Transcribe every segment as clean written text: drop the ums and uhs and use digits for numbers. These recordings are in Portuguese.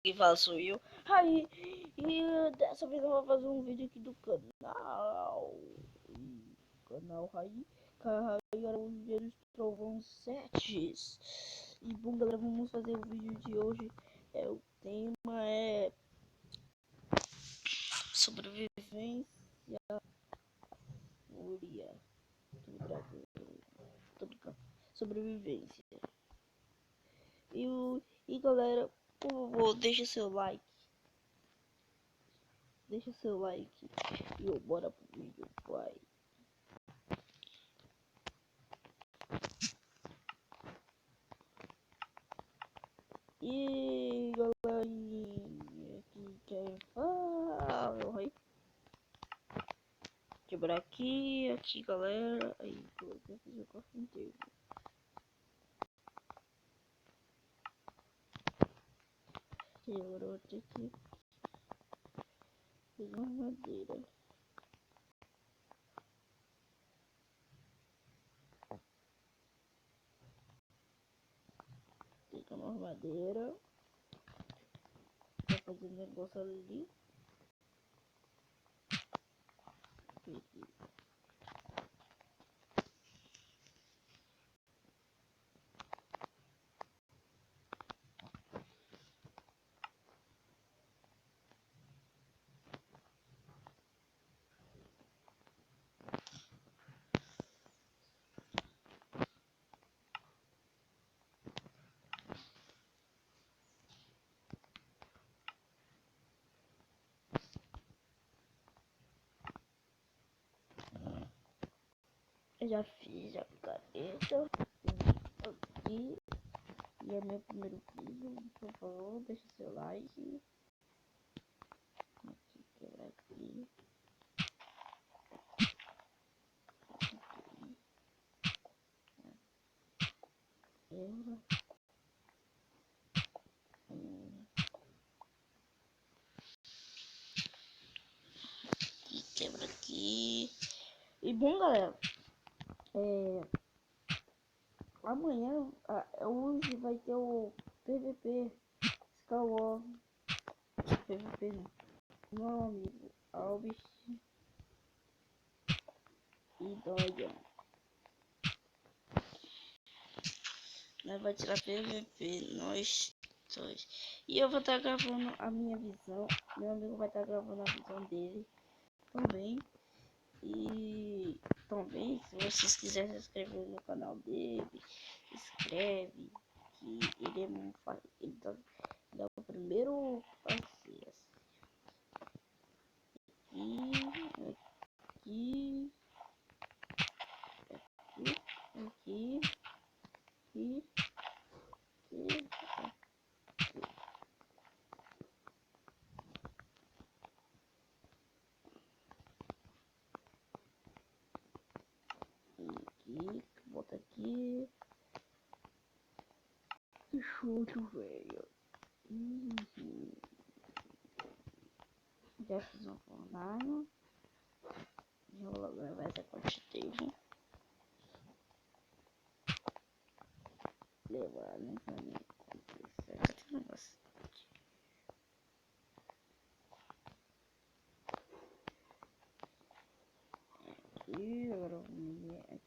Quem fala sou eu. Aí, e dessa vez eu vou fazer um vídeo aqui do canal. Canal Raí. Carregar os Guerreiros Trovão 7. E bom, galera, vamos fazer o vídeo de hoje. O tema é sobrevivência. Fúria. Tô brincando. Sobrevivência. E galera, por favor, deixa seu like. Deixa seu like e bora pro vídeo, pai. E galerinha, aqui quem fala, oi. Quebrar aqui, galera. Aí, eu fiz o corpo inteiro. E agora eu vou ter que pegar uma madeira. Pegar uma madeira. Vou fazer um negócio ali. Eu já fiz a picareta aqui. E é meu primeiro vídeo. Por favor, deixa seu like. Aqui, quebrar aqui. Quebra aqui. E bom, galera, amanhã, hoje vai ter o PVP Skywar. PVP não. Meu amigo Alves e Dorian. Nós vai tirar PVP, nós dois. E eu vou estar gravando a minha visão. Meu amigo vai estar gravando a visão dele também. E também, se vocês quiserem se inscrever no canal dele, escreve que ele é o primeiro parceiro. Aqui, aqui, aqui, aqui. Bota aqui. Que chute, velho. Já fiz um fornalho. Já vou logo gravar essa quantitativa. Levar, né? Pra mim. Certo negócio. Aqui, agora eu vou medir aqui.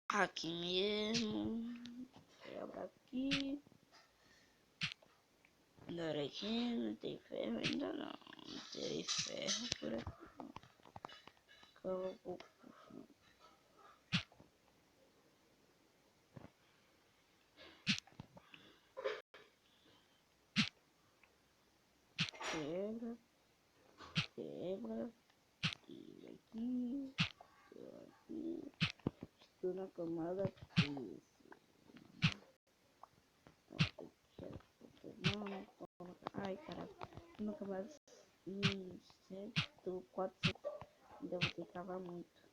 Aqui mesmo. Quebra aqui. Agora aqui não tem ferro ainda não. Não tem ferro por aqui. Cava um pouco por fundo. Quebra. Quebra. E aqui. Aqui. Estou na camada 13. Ai, cara, nunca mais 400. eu vou ter que cavar muito.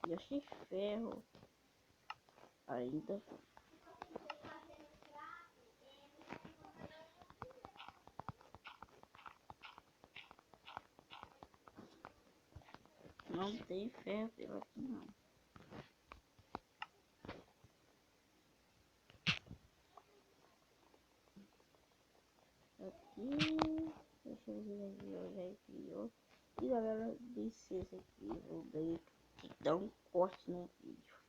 E achei ferro ainda. Não tem ferro pela aqui não. Aqui, deixa eu ver aqui, ó, já criou. E galera, licença aqui, eu ganhei que dar um corte no vídeo.